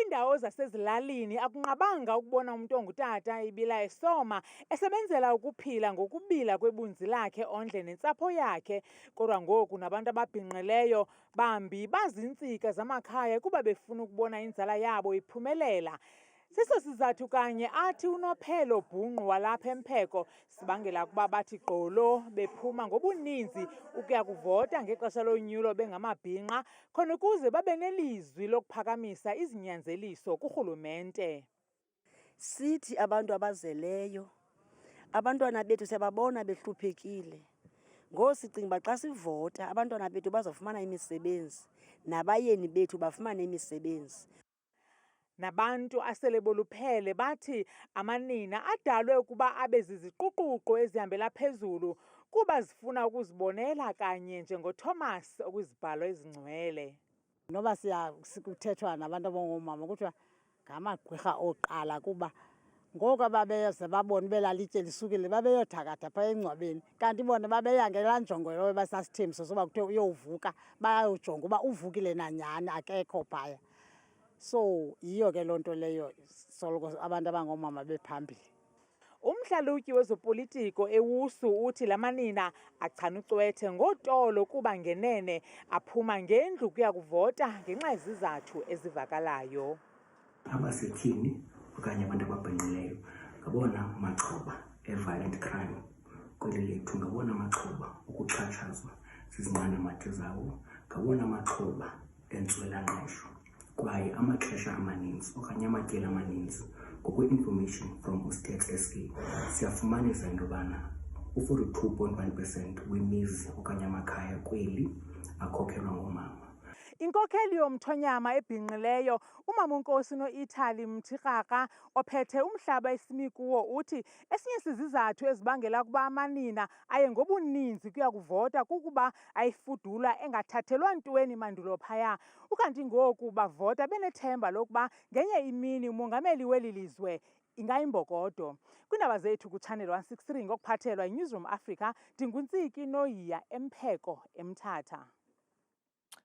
Kwiindawo zasezilalini akunqabanga ukubona umntu ongutata ebila esoma, esebenzela ukuphila ngokubila kwebunzi lakhe ondle nentsapho yakhe. Kodwa ngoku nabantu ababhinqileyo bambi bazintsika zamakhaya kuba befuna ukubona inzala yabo iphumelela. Siso sizathu kanye athi uNophelo Bhungqu walapha eMpheko sibangela ukuba bathi gqolo bephuma ngobuninzi ukuya kuvota ngexesha lonyulo bengamabhinqa khona ukuze babe nelizwi lokuphakamisa izinyanzeliso kurhulumente. Sithi abantu abazeleyo, abantwana bethu siyababona behluphekile. Ngoku sicinga uba xa sivota abantwana bethu bazofumana imisebenzi, nabayeni bethu bafumane imisebenzi. Nabantu asele boluphele bathi amanina adalwe ukuba abe ziziquququ ezihambela phezulu kuba zifuna ukuzibonela kanye njengoThomas okwizibhalo ezingcwele. Noba kuthethwa nabantu abangomama kuthiwa ngamagqwirha oqala kuba ngoku ababeze babone belaa litye lisukile babeyothakatha phaa engcwabeni, kanti bona babeya ngelaa njongo yoba basasithembiso soba kuthiwe uyovuka bayojonga uba uvukile nanyhani akekho phaya. So yiyo ke loo nto leyo soloko abantu abangoomama bephambili. Umhlalutyi wezopolitiko ewusu uthi la manina achana ucwethe ngotolo kuba ngenene aphuma ngendlu kuya kuvota ngenxa yezizathu ezivakalayo. Abasetyhini okanye abantu ababhinqileyo ngabona maxhoba e-violent crime kweli lethu, ngabona maxhoba okuxhatshazwa zizinqanamathi zawo, ngabona maxhoba entswelangqesho. Kwaye amaxesha amaninzi okanye amatyeli amaninzi ngokwe-information from uStax SA siyafumanisa into yobana u-42.1% wemizi okanye amakhaya kweli akhokhelwa ngoomama. Inkokheli yomthonyama ebhinqileyo, umama uNkosi noItali Mthirhaka ophethe umhlaba esimi kuwo uthi esinye sizizathu ezibangela ukuba amanina aye ngobuninzi kuya kuvota kukuba ayifudula engathathelwa ntweni mandulo phaya. Ukanti ngoku bavota benethemba lokuba ngenye imini umongameli weli lizwe ingayimbokodo. Kwiindaba zethu kuChannel 163 ngokuphathelwa yiNewsroom Africa, ndinguNtsiki Noyiya eMpheko eMthatha.